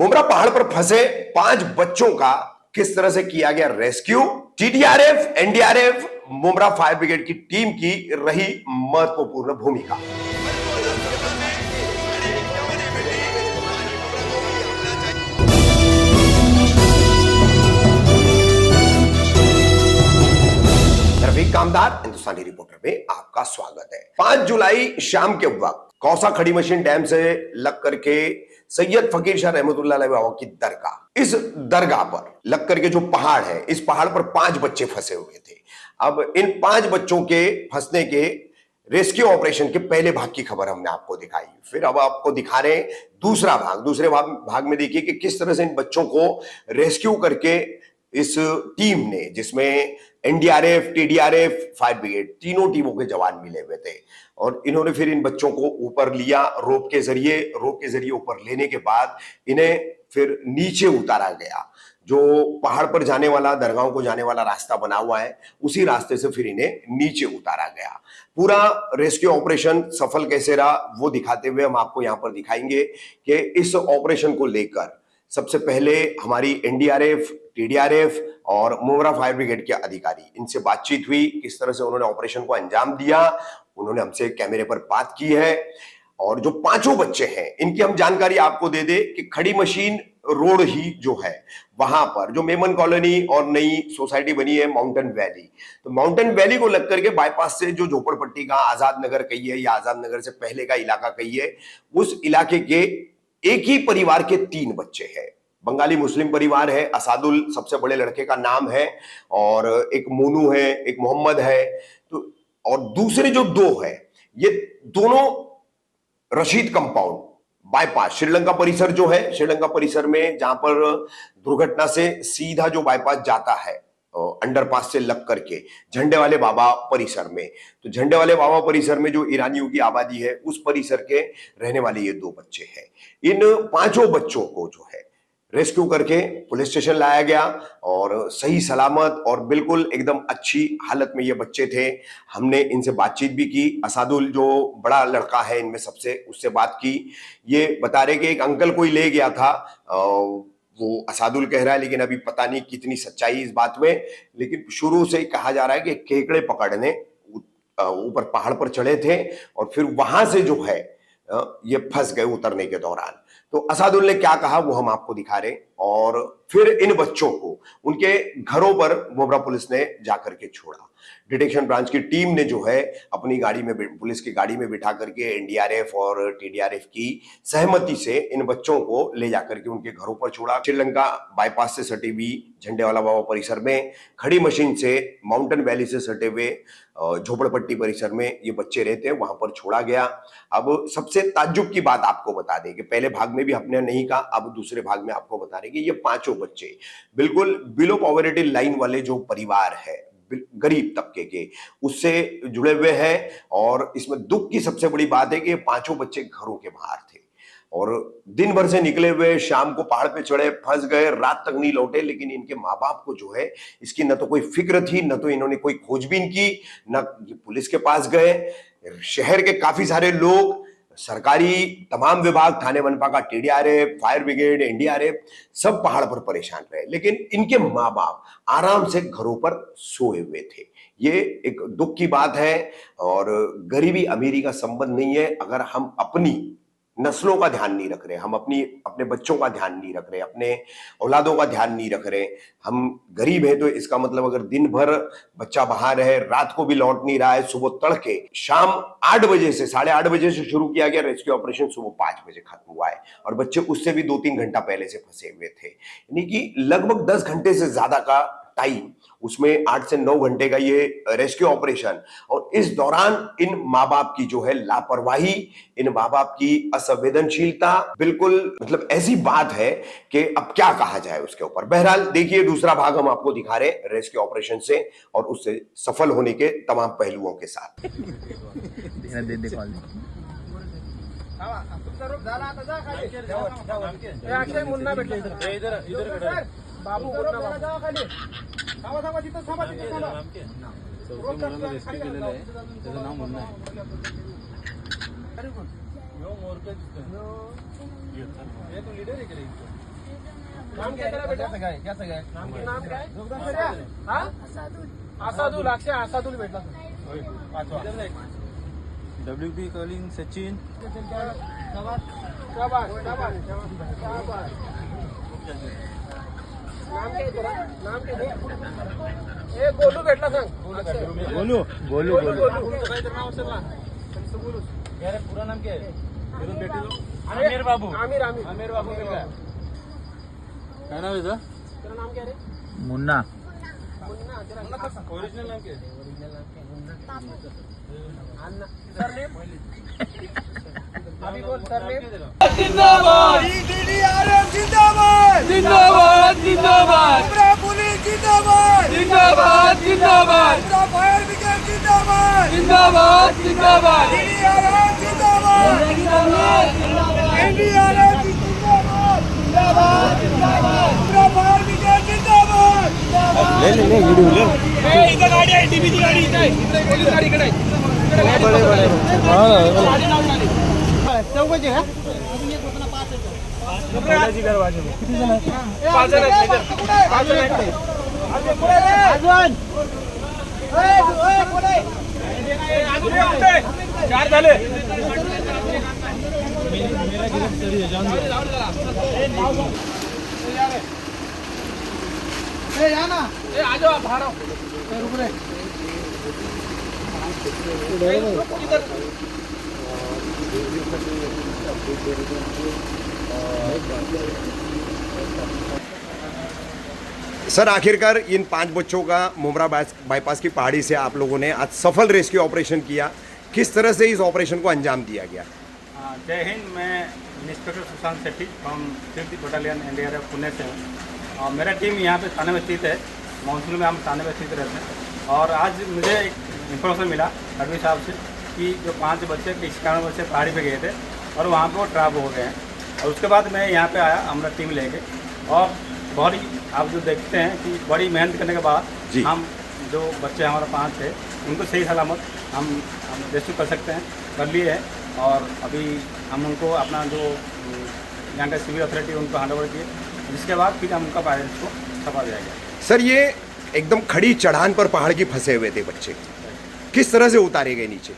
मुमरा पहाड़ पर फंसे 5 बच्चों का किस तरह से किया गया rescue. TDRF, NDRF, Mumbra fire brigade की टीम की रही महत्वपूर्ण भूमिका। रफीक कामदार हिंदुस्तानी रिपोर्टर में आपका स्वागत है। 5 जुलाई शाम के वक्त कौसा खड़ी मशीन डैम से लग करके सैयद फकीर शाह रहमतुल्लाह अलैह बाबा की दरगाह, इस दरगाह पर लग करके जो पहाड़ है, इस पहाड़ पर 5 बच्चे फंसे हुए थे। अब इन 5 बच्चों के फंसने के रेस्क्यू ऑपरेशन के पहले भाग की खबर हमने आपको दिखाई। फिर अब आपको दिखा रहे हैं दूसरा भाग। दूसरे भाग में देखिए कि किस तरह से इन बच्चों को रेस्क्यू करके इस टीम ने, जिसमें एनडीआरएफ, टीडीआरएफ, फायर ब्रिगेड, तीनों टीमों के जवान मिले हुए थे, और इन्होंने फिर इन बच्चों को ऊपर लिया रोप के जरिए ऊपर लेने के बाद इन्हें फिर नीचे उतारा गया। जो पहाड़ पर जाने वाला, दरगाहों को जाने वाला रास्ता बना हुआ है, उसी रास्ते से फिर इन्हें नीचे उतारा गया। पूरा रेस्क्यू ऑपरेशन सफल कैसे रहा वो दिखाते हुए हम आपको यहाँ पर दिखाएंगे कि इस ऑपरेशन को लेकर सबसे पहले हमारी एनडीआरएफ, टीडीआरएफ और मुमरा फायर ब्रिगेड के अधिकारी, इनसे बातचीत हुई, किस तरह से उन्होंने ऑपरेशन को अंजाम दिया। उन्होंने हमसे कैमरे पर बात की है। और जो 5 बच्चे हैं, इनकी हम जानकारी आपको दे दे कि खड़ी मशीन रोड ही जो है, वहां पर जो मेमन कॉलोनी और नई सोसाइटी बनी है माउंटेन वैली, तो माउंटेन वैली को लग करके बाईपास से जो झोपड़पट्टी का आजाद नगर कही है या आजाद नगर से पहले का इलाका कही है, उस इलाके के एक ही परिवार के 3 बच्चे हैं। बंगाली मुस्लिम परिवार है। असादुल सबसे बड़े लड़के का नाम है, और एक मोनू है, एक मोहम्मद है। तो और दूसरे जो 2 है, ये दोनों रशीद कंपाउंड बाईपास, श्रीलंका परिसर जो है, श्रीलंका परिसर में जहां पर दुर्घटना से सीधा जो बाईपास जाता है अंडरपास से लग करके झंडे वाले बाबा परिसर में, तो झंडे वाले बाबा परिसर में जो ईरानियों की आबादी है, उस परिसर के रहने वाले ये 2 बच्चे हैं। इन 5 बच्चों को जो है रेस्क्यू करके पुलिस स्टेशन लाया गया, और सही सलामत और बिल्कुल एकदम अच्छी हालत में ये बच्चे थे। हमने इनसे बातचीत भी की। असादुल जो बड़ा लड़का है इनमें सबसे, उससे बात की। ये बता रहे कि एक अंकल कोई ले गया था, वो असादुल कह रहा है, लेकिन अभी पता नहीं कितनी सच्चाई इस बात में। लेकिन शुरू से ही कहा जा रहा है कि केकड़े पकड़ने ऊपर पहाड़ पर चढ़े थे, और फिर वहां से जो है ये फंस गए उतरने के दौरान। तो असादुल ने क्या कहा वो हम आपको दिखा रहे हैं। और फिर इन बच्चों को उनके घरों पर मुमरा पुलिस ने जाकर के छोड़ा। डिटेक्शन ब्रांच की टीम ने जो है अपनी गाड़ी में, पुलिस की गाड़ी में बिठा करके एनडीआरएफ और टीडीआरएफ की सहमति से इन बच्चों को ले जाकर के उनके घरों पर छोड़ा। श्रीलंका बाईपास से सटी हुई झंडे वाला बाबा परिसर में, खड़ी मशीन से माउंटेन वैली से सटे हुए झोपड़पट्टी परिसर में ये बच्चे रहते हैं, वहां पर छोड़ा गया। अब सबसे ताज्जुब की बात आपको बता दें कि पहले भाग में भी हमने नहीं कहा, अब दूसरे भाग में आपको बता रहे कि ये 5 बच्चे बिल्कुल बिलो पॉवर्टी लाइन वाले जो परिवार है, गरीब तबके के, उससे जुड़े हुए हैं। और इसमें दुख की सबसे बड़ी बात है कि ये 5 बच्चे घरों के बाहर थे, और दिन भर से निकले हुए, शाम को पहाड़ पे चढ़े, फंस गए, रात तक नहीं लौटे। लेकिन इनके माँ बाप को जो है इसकी न तो कोई फिक्र थी, न तो इन्होंने कोई खोजबीन की, न पुलिस के पास गए। शहर के काफी सारे लोग, सरकारी तमाम विभाग, थाने मनपा का, टीडीआरएफ, फायर ब्रिगेड, एनडीआरएफ, सब पहाड़ पर परेशान रहे, लेकिन इनके माँ बाप आराम से घरों पर सोए हुए थे। ये एक दुख की बात है। और गरीबी अमीरी का संबंध नहीं है। अगर हम अपनी नस्लों का ध्यान नहीं रख रहे, हम अपने बच्चों का ध्यान नहीं रख रहे, अपने औलादों का ध्यान नहीं रख रहे, हम गरीब हैं, तो इसका मतलब अगर दिन भर बच्चा बाहर है, रात को भी लौट नहीं रहा है, सुबह तड़के शाम 8 बजे से 8:30 बजे से शुरू किया गया रेस्क्यू ऑपरेशन, सुबह 5 बजे खत्म हुआ है, और बच्चे उससे भी 2-3 घंटा पहले से फंसे हुए थे। यानी कि लगभग 10 घंटे से ज्यादा का टाइम, उसमें 8 से 9 घंटे का ये रेस्क्यू ऑपरेशन। और इस दौरान इन माँ बाप की जो है लापरवाही, इन माँ बाप की असंवेदनशीलता, बिल्कुल मतलब ऐसी बात है कि अब क्या कहा जाए उसके ऊपर। बहरहाल देखिए दूसरा भाग हम आपको दिखा रहे हैं रेस्क्यू ऑपरेशन से और उससे सफल होने के तमाम पहलुओं के साथ। बाबू खाली थांबा थांबा तिथं थांबा तिथं थांबा रेस्क्यू केलेलं आहे त्याचं नाव मुन्ना आहे अरे कोण यो मोरका दिसतोय हे तो लीडर आहे का नाम क्या तेरा बेटा? क्या सगळं नाम क्या है? हाँ? आसादुल, अक्षय आसादुल भेटला तू. पाचवा. WB कॉलिंग सचिन शाबास, शाबास, शाबास. नाम काय आहे तुला? नाम काय आहे? ए गोलू भेटला सांग. अक्षय. बोलू बोलू गोलू, बोलू गोलू. काहीतरी नाव असेल ना. त्यांचं गोलू. यार पूरा नाम क्या है आमिर बाबू. आमिर, आमिर. आमिर बाबू का क्या नाम है तेरा नाम क्या रे? मुन्ना मुन्ना. तेरा ओरिजिनल नाम क्या है अन्ना. सरनेम? अभी बोल सरनेम. जिंदाबाद DDRF जिंदाबाद जिंदाबाद जिंदाबाद उमरा पुलिस जिंदाबाद जिंदाबाद जिंदाबाद उमरा फायर ब्रिगेड जिंदाबाद जिंदाबाद जिंदाबाद DDRF जिंदाबाद NDRF जिंदाबाद उमरा फायर ब्रिगेड जिंदाबाद इथं गाडी आहे, DB ची गाडी इथं आहे. इकडे पोलीस गाडी इकडे आहे. इकडे गाडी गाडी लावून आली. चौघाची का? कोणाची दरवाजे किती जण आहेत पाच जण आहेत इथं. पाच जण आहेत. अजून कुठे? चार झाले. ए आ जाओ आप बाहर आओ. रुक रे. इधर. सर आखिरकार इन 5 बच्चों का मुमरा बाईपास की पहाड़ी से आप लोगों ने आज सफल रेस्क्यू ऑपरेशन किया, किस तरह से इस ऑपरेशन को अंजाम दिया गया? जय हिंद. मैं inspector Sushant Shetty from 5th battalion NDRF Pune से हूँ. मेरा टीम यहाँ पे थाने में स्थित है. मानसून में हम थाने में स्थित रहते हैं. और आज मुझे एक इन्फॉर्मेशन मिला तडवी साहब से कि जो 5 बच्चे किसी कारणवश से पहाड़ी पे गए थे और वहाँ पे वो ट्रैप हो गए हैं. और उसके बाद मैं यहाँ पे आया हमारा टीम लेके, और बहुत ही आप जो देखते हैं कि बड़ी मेहनत करने के बाद जी. हम जो बच्चे हमारे 5 थे उनको सही सलामत हम रेस्क्यू कर सकते हैं, कर लिए हैं. और अभी हम उनको अपना जो यहाँ का सिविल अथॉरिटी उनको हैंड ओवर किए, जिसके बाद फिर हम उनका पेरेंट्स को छपा दिया गया. सर ये एकदम खड़ी चढ़ान पर पहाड़ की फंसे हुए थे बच्चे, किस तरह से उतारे गए नीचे?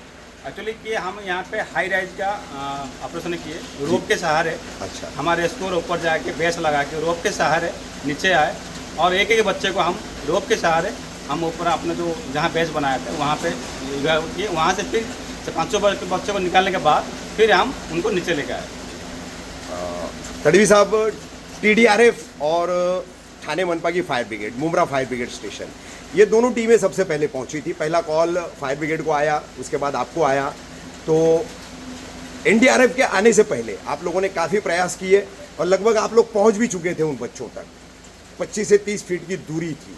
एक्चुअली कि हम यहाँ पे हाई राइज का ऑपरेशन किए रोप के सहारे. अच्छा. हमारे स्टोर ऊपर जाके बेस लगा के रोप के सहारे नीचे आए, और एक एक बच्चे को हम रोप के सहारे हम ऊपर अपने जो जहाँ बेस बनाया था वहाँ पे किए. वहाँ से फिर 5 बच्चों को निकालने के बाद फिर हम उनको नीचे लेके आए. तडवी साहब, TDRF और थाने मनपा की fire brigade, Mumbra fire brigade station, ये दोनों टीमें सबसे पहले पहुंची थी. पहला कॉल फायर ब्रिगेड को आया, उसके बाद आपको आया. तो NDRF के आने से पहले आप लोगों ने काफ़ी प्रयास किए और लगभग आप लोग पहुंच भी चुके थे उन बच्चों तक. 25 से 30 फीट की दूरी थी.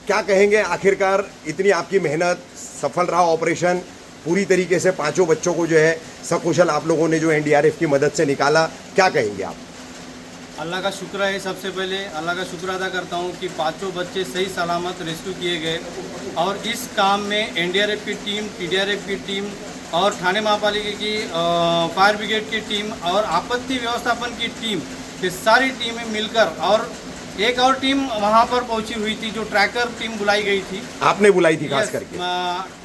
क्या कहेंगे, आखिरकार इतनी आपकी मेहनत, सफल रहा ऑपरेशन, पूरी तरीके से 5 बच्चों को जो है सकुशल आप लोगों ने जो NDRF की मदद से निकाला, क्या कहेंगे आप? अल्लाह का शुक्र है. सबसे पहले अल्लाह का शुक्र अदा करता हूँ कि 5 बच्चे सही सलामत रेस्क्यू किए गए. और इस काम में NDRF की टीम, TDRF की टीम और थाने महापालिका की फायर ब्रिगेड की टीम और आपत्ति व्यवस्थापन की टीम, ये सारी टीमें मिलकर, और एक और टीम वहाँ पर पहुँची हुई थी जो ट्रैकर टीम बुलाई गई थी. आपने बुलाई थी खास Yes, करके?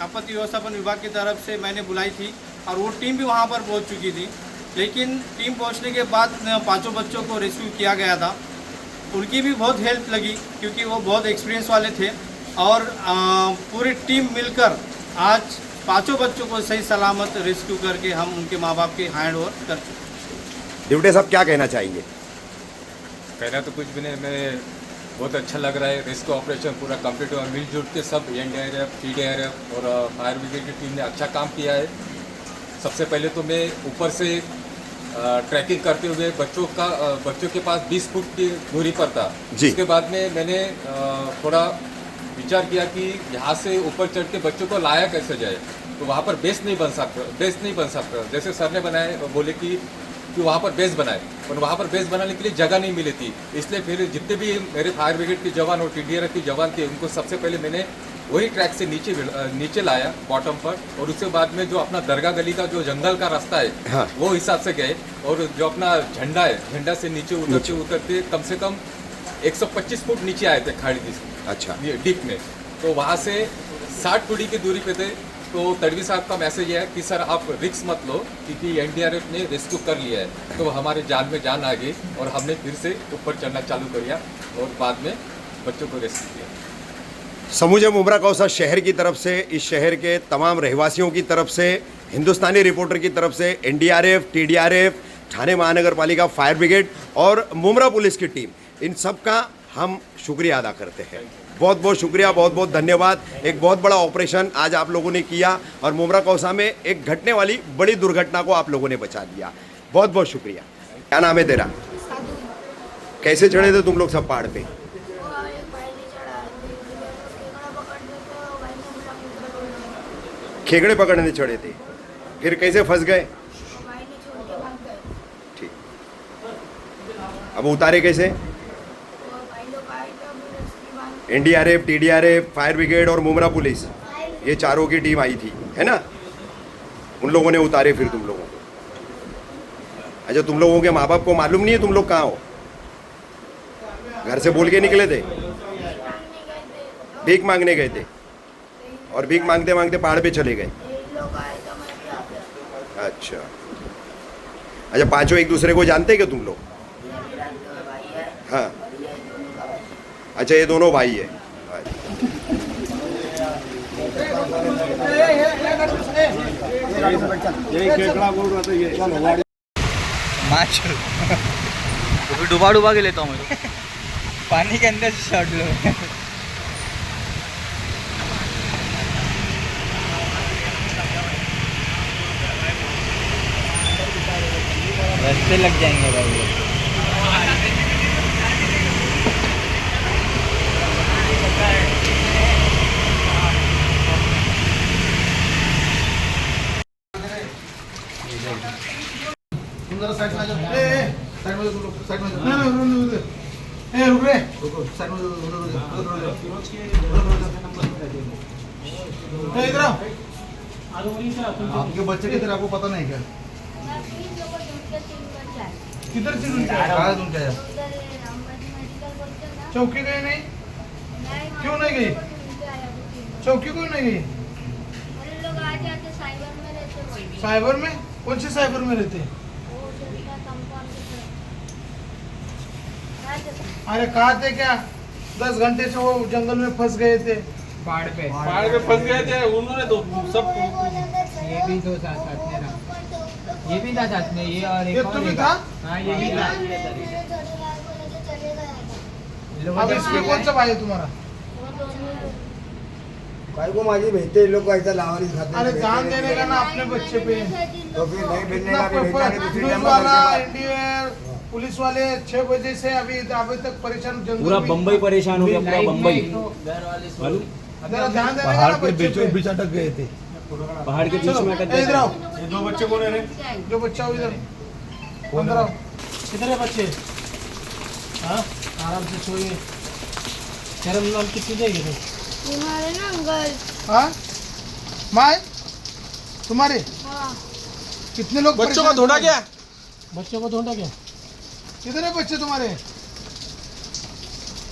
आपत्ति व्यवस्थापन विभाग की तरफ से मैंने बुलाई थी और वो टीम भी वहाँ पर पहुँच चुकी थी. लेकिन टीम पहुँचने के बाद 5 बच्चों को रेस्क्यू किया गया था. उनकी भी बहुत हेल्प लगी क्योंकि वो बहुत एक्सपीरियंस वाले थे. और पूरी टीम मिलकर आज 5 बच्चों को सही सलामत रेस्क्यू करके हम उनके माँ बाप के हैंड ओवर कर चुके. दिवटे साहब, क्या कहना चाहेंगे? कहना तो कुछ भी नहीं, मैं बहुत अच्छा लग रहा है. रेस्क्यू ऑपरेशन पूरा कंप्लीट हुआ, मिलजुल के सब NDRF, TDRF और फायर ब्रिगेड की टीम ने अच्छा काम किया है. सबसे पहले तो मैं ऊपर से ट्रैकिंग करते हुए बच्चों के पास 20 फुट की दूरी पर था. उसके बाद में मैंने थोड़ा विचार किया कि यहाँ से ऊपर चढ़ के बच्चों को लाया कैसे जाए. तो वहाँ पर बेस नहीं बन सकता. जैसे सर ने बनाए, बोले कि वहाँ पर बेस बनाए, और वहाँ पर बेस बनाने के लिए जगह नहीं मिली थी. इसलिए फिर जितने भी मेरे फायर ब्रिगेड के जवान और TDRF के जवान थे उनको सबसे पहले मैंने वही ट्रैक से नीचे लाया बॉटम पर, और उसके बाद में जो अपना दरगाह गली का जो जंगल का रास्ता है हाँ। वो हिसाब से गए, और जो अपना झंडा है, झंडा से नीचे उतरते कम से कम 125 फुट नीचे आए थे खाड़ी अच्छा डीप में। तो वहाँ से 60 फुट की दूरी पे थे। तो तड़वी साहब का मैसेज है कि सर आप रिस्क मत लो, क्योंकि एनडीआरएफ ने रेस्क्यू कर लिया है। तो हमारे जान में जान आ गई और हमने फिर से ऊपर चढ़ना चालू कर दिया और बाद में बच्चों को रेस्क्यू किया। समूचे मुमरा कौसा शहर की तरफ से, इस शहर के तमाम रहवासियों की तरफ से, हिंदुस्तानी रिपोर्टर की तरफ से, एनडीआरएफ, टीडीआरएफ, ठाणे महानगर पालिका फायर ब्रिगेड और मुमरा पुलिस की टीम, इन सब का हम शुक्रिया अदा करते हैं। बहुत बहुत शुक्रिया, बहुत बहुत धन्यवाद। एक बहुत बड़ा ऑपरेशन आज आप लोगों ने किया और मुमरा कौसा में एक घटने वाली बड़ी दुर्घटना को आप लोगों ने बचा दिया। बहुत बहुत शुक्रिया। क्या नाम है तेरा? कैसे चढ़े थे तुम लोग सब पहाड़ पे? खेकड़े पकड़ने चढ़े थे, फिर कैसे फंस गए? ठीक, अब उतारे कैसे? एनडीआरएफ, टीडीआरएफ, फायर ब्रिगेड और मुमरा पुलिस, ये चारों की टीम आई थी, है ना? उन लोगों ने उतारे फिर तुम लोगों को। अच्छा, तुम लोगों के माँ बाप को मालूम नहीं है तुम लोग कहाँ हो? घर से बोल के निकले थे? भीख मांगने गए थे और भीख मांगते मांगते पहाड़ पे चले गए। अच्छा अच्छा, पांचों एक दूसरे को जानते क्या तुम लोग? हाँ, अच्छा, ये दोनों भाई है। डुबा डुबा के लेता हूँ मैं तो। पानी के अंदर शॉट लो। रास्ते लग जाएंगे भाई। साइड में साइड में साइड में रुक रे, साइड में इधर आओ। आपके बच्चे किधर, आपको पता नहीं क्या? किधर से ढूंढ के आया? चौकी गए नहीं? क्यों नहीं गई? चौकी क्यों नहीं गई? साइबर में? कौन से साइबर में रहते? अरे कहा थे क्या, 10 घंटे से वो जंगल में फंस गए थे। पहाड़ पे फंस गए थे उन्होंने तो सब। ये भी तो साथ में रहा, ये भी था साथ में, ये और एक ये और तुम्हें एक। था? हाँ, ये भी था। अब इसमें कौन सा भाई है तुम्हारा? भाई को माझी भेजते लोग को ऐसा लावारी खाते। अरे ध्यान देने का ना अपने बच्चे पे। तो फिर नहीं भेजने इतना का भी भेजना नहीं, दूसरी न्यूज़ टाइम वाला, पर एनडीआर, पुलिस वाले 6 बजे से अभी तक परेशान। पूरा बम्बई परेशान हो गया, पूरा बम्बई। जरा ध्यान देने का ना बच्चे पे। बीच अटक गए थे। पहाड़ के बीच में अटक इधर आओ, ये 2 बच्चे कौन है? जो बच्चा हो इधर अंदर आओ। किधर है बच्चे? हाँ, आराम से सोइए। शर्म नाम कितनी देगी तुम? तुम्हारे ना अंकल। हाँ, माँ तुम्हारे? हाँ। कितने लोग बच्चों का ढूंढा क्या? बच्चों को ढूंढा क्या? किधर है बच्चे तुम्हारे?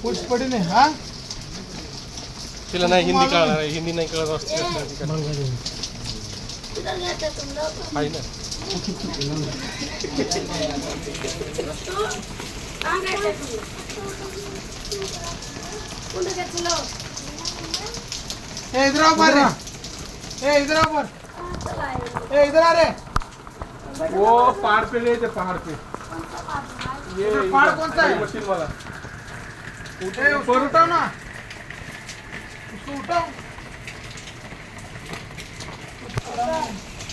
कुछ पढ़े नहीं? हाँ, तिला नाही हिंदी कळणार, हिंदी नाही कळत असते किधर गए थे तुम लोग? आहे ना। कहाँ गए थे तुम? उठ के चलो। ए इधर आओ पर। ए इधर आओ पर। ए इधर आ रे। वो पहाड़ पे गए थे, पहाड़ पे। ये पहाड़ कौन सा है? मशीन वाला। ए उसको उठाओ ना, उसको उठाओ।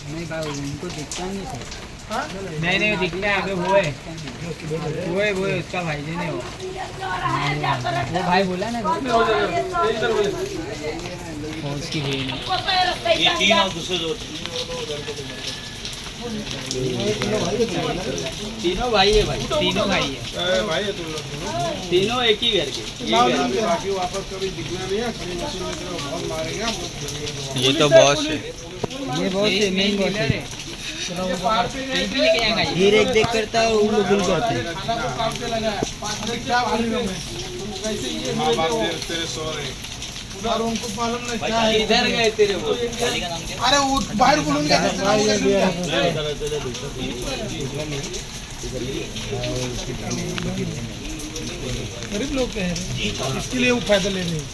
नहीं भाई, उनको दिखता नहीं था। हाँ? नहीं दिखता है, वो है उसका भाई जी ने, वो भाई बोला ना उसकी बहन। वो तीनों भाई है भाई, तीनों भाई है, भाई है तुम लोग तीनों एक ही घर के। अभी बाकी वापस कभी दिखना नहीं है, खड़ी मशीन में तो बहुत मारेंगे हम लोग। ये तो बॉस है, ये बॉस है, मेन बॉस है। ये एक देख करता है उन लोग को आते हैं। माँ बाप तेरे सो रहे और उनको मालूम नहीं क्या है। इधर गए तेरे वो गाली का नाम क्या? अरे वो बाहर बोलून क्या गरीब लोग हैं, इसके लिए वो फायदा ले रहे हैं।